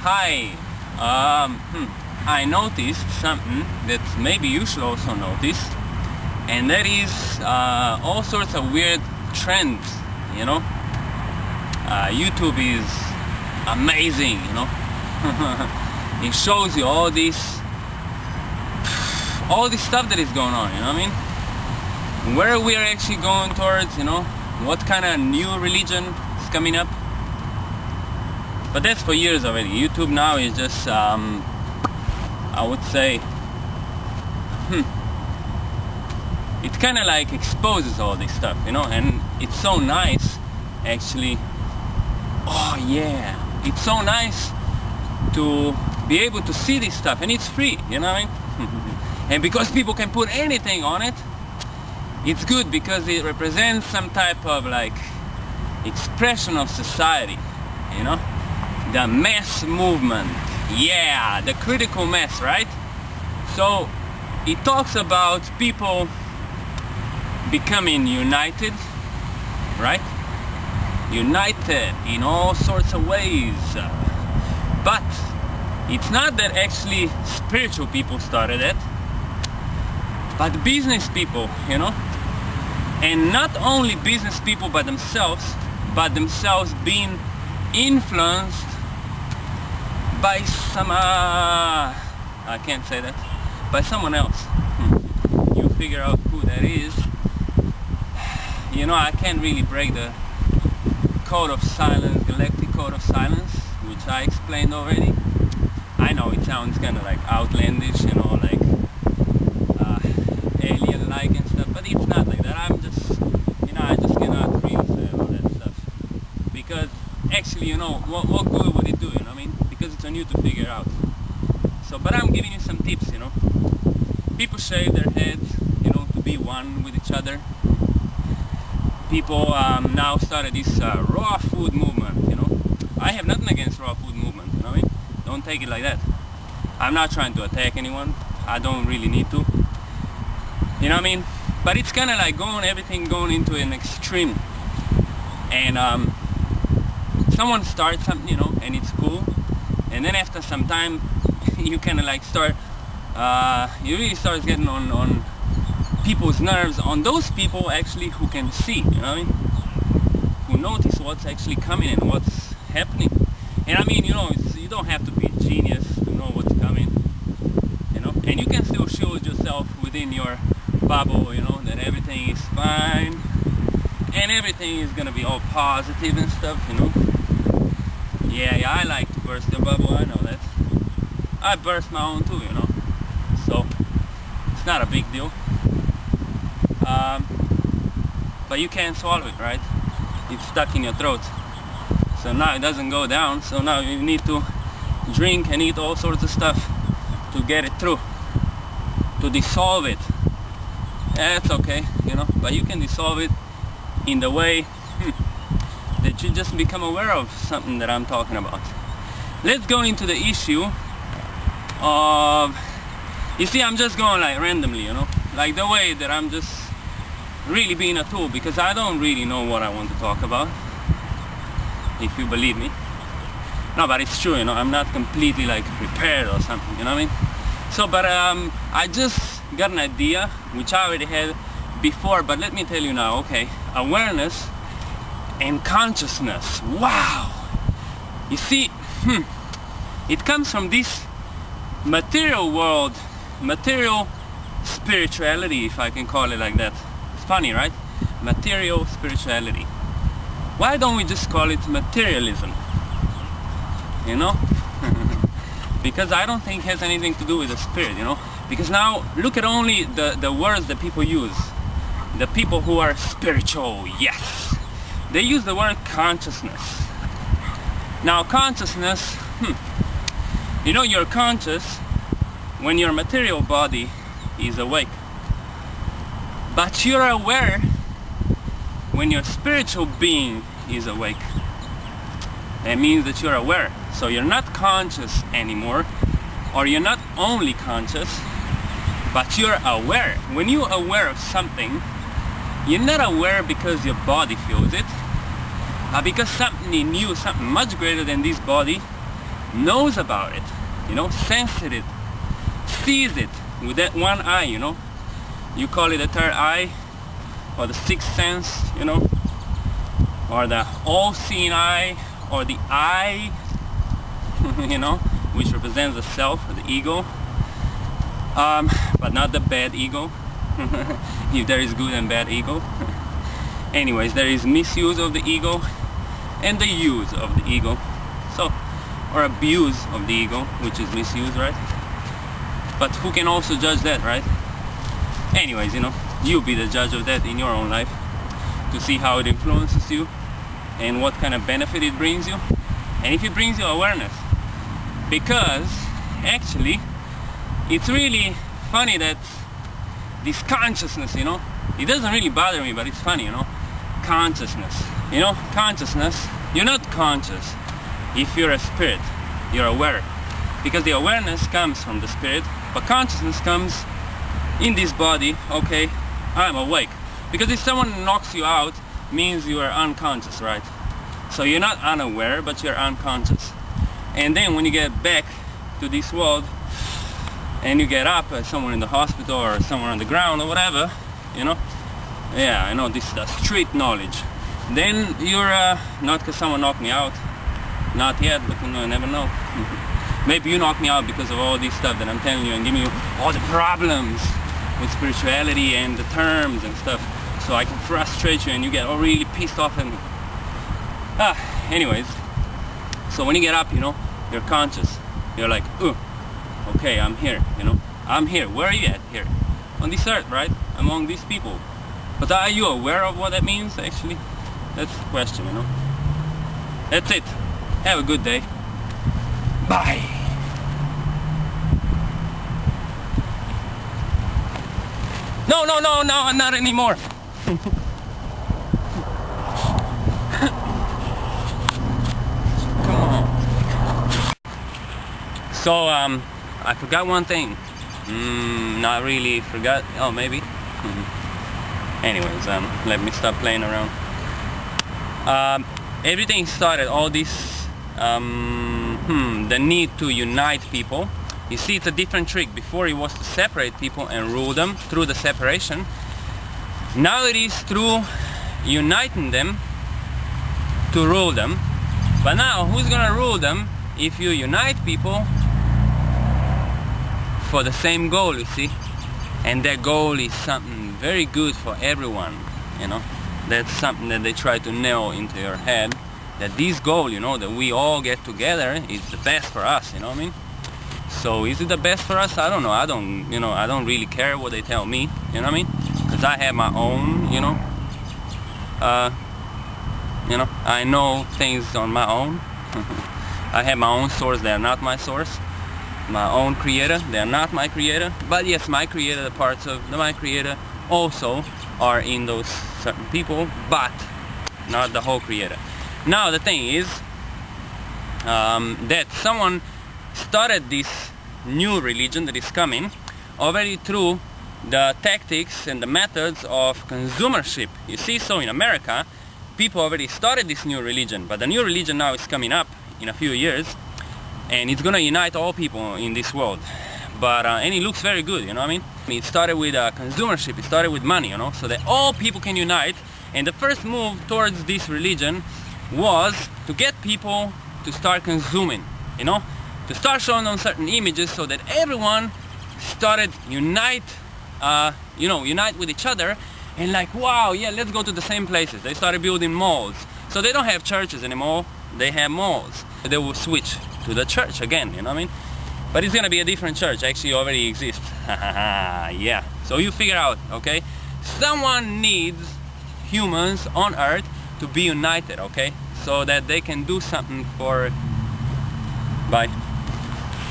Hi. I noticed something that maybe you should also notice, and that is all sorts of weird trends. You know, YouTube is amazing. You know, it shows you all this stuff that is going on. You know what I mean? Where we are actually going towards. You know, what kind of new religion is coming up. But that's for years already. YouTube now is just, I would say, it kind of like exposes all this stuff, you know, and it's so nice, actually. Oh yeah, it's so nice to be able to see this stuff, and it's free, you know what I mean? And because people can put anything on it, it's good because it represents some type of like expression of society, you know? The mass movement, yeah, the critical mass, right? So it talks about people becoming united, right? United in all sorts of ways. But it's not that actually spiritual people started it, but business people, you know? And not only business people by themselves, but themselves being influenced by some, I can't say that, by someone else. You figure out who that is. You know, I can't really break the code of silence, galactic code of silence, which I explained already. I know it sounds kind of like outlandish, you know, like alien-like and stuff, but it's not like that. I'm just, you know, I just cannot really say all that stuff. Because actually, you know, what good would it do, you know what I mean? Because it's on you to figure out. So, but I'm giving you some tips, you know. People shave their heads, you know, to be one with each other. People now started this raw food movement, you know. I have nothing against raw food movement, you know what I mean? Don't take it like that. I'm not trying to attack anyone. I don't really need to. You know what I mean? But it's kind of like everything going into an extreme. And someone starts something, you know, and it's cool. And then after some time, you kind of like start, you really start getting on people's nerves, on those people actually who can see, you know what I mean? Who notice what's actually coming and what's happening. And I mean, you know, you don't have to be a genius to know what's coming, you know? And you can still shield yourself within your bubble, you know, that everything is fine and everything is gonna be all positive and stuff, you know? Yeah, I like to burst the bubble, I know that. I burst my own too, you know? So, it's not a big deal. But you can't swallow it, right? It's stuck in your throat. So now it doesn't go down, so now you need to drink and eat all sorts of stuff to get it through, to dissolve it. That's okay, you know, but you can dissolve it in the way that you just become aware of something that I'm talking about. Let's go into the issue of, you see, I'm just going like randomly, you know, like the way that I'm just really being a tool, because I don't really know what I want to talk about, if you believe me. No, but it's true, you know, I'm not completely like prepared or something, you know what I mean? So, but I just got an idea, which I already had before, but let me tell you now, okay, awareness and consciousness, wow! You see, it comes from this material world, material spirituality, if I can call it like that. It's funny, right? Material spirituality. Why don't we just call it materialism? You know? Because I don't think it has anything to do with the spirit, you know? Because now, look at only the words that people use. The people who are spiritual, yes. They use the word consciousness. Now, consciousness, you know, you're conscious when your material body is awake. But you're aware when your spiritual being is awake. That means that you're aware. So you're not conscious anymore, or you're not only conscious, but you're aware. When you're aware of something, you're not aware because your body feels it, but because something in you, something much greater than this body, knows about it, you know, senses it, sees it with that one eye, you know. You call it the third eye, or the sixth sense, you know, or the all-seeing eye, or the I, you know, which represents the self, or the ego, but not the bad ego. If there is good and bad ego. Anyways, there is misuse of the ego and the use of the ego, so, or abuse of the ego, which is misuse, right? But who can also judge that, right? Anyways, you know, you be the judge of that in your own life, to see how it influences you and what kind of benefit it brings you, and if it brings you awareness. Because actually it's really funny that this consciousness, you know, it doesn't really bother me, but it's funny, you know, consciousness, you know, consciousness, you're not conscious if you're a spirit, you're aware, because the awareness comes from the spirit, but consciousness comes in this body. Okay, I'm awake, because if someone knocks you out, means you are unconscious, right? So you're not unaware, but you're unconscious. And then when you get back to this world and you get up somewhere in the hospital or somewhere on the ground or whatever, you know, yeah, I know this is the street knowledge, then you're not because someone knocked me out, not yet, but you know, I never know. Maybe you knock me out because of all this stuff that I'm telling you and giving you all the problems with spirituality and the terms and stuff, so I can frustrate you and you get all really pissed off at me. Anyways, so when you get up, you know, you're conscious. You're like, okay, I'm here, you know, I'm here. Where are you at? Here, on this earth, right? Among these people. But are you aware of what that means, actually? That's the question, you know. That's it. Have a good day. Bye. No, not anymore. Come on. So, I forgot one thing. Not really forgot. Oh, maybe. Anyways, let me stop playing around. Everything started, all this, the need to unite people. You see, it's a different trick. Before it was to separate people and rule them through the separation. Now it is through uniting them to rule them. But now, who's gonna rule them if you unite people for the same goal, you see? And that goal is something very good for everyone, you know? That's something that they try to nail into your head, that this goal, you know, that we all get together is the best for us, you know what I mean? So is it the best for us? I don't know. I don't really care what they tell me, you know what I mean? Because I have my own, you know, I know things on my own. I have my own source, they are not my source. My own creator, they are not my creator. But yes, my creator, the parts of my creator also are in those certain people, but not the whole creator. Now the thing is that someone started this new religion that is coming already through the tactics and the methods of consumership. You see, so in America, people already started this new religion, but the new religion now is coming up in a few years, and it's gonna unite all people in this world. But and it looks very good, you know what I mean? It started with consumership, it started with money, you know, so that all people can unite. And the first move towards this religion was to get people to start consuming, you know, to start showing them certain images so that everyone started unite with each other, and like, wow, yeah, let's go to the same places. They started building malls. So they don't have churches anymore, they have malls. They will switch to the church again, you know what I mean? But it's gonna be a different church, actually already exists. Yeah, so you figure out, okay? Someone needs humans on earth to be united, okay? So that they can do something for... Bye.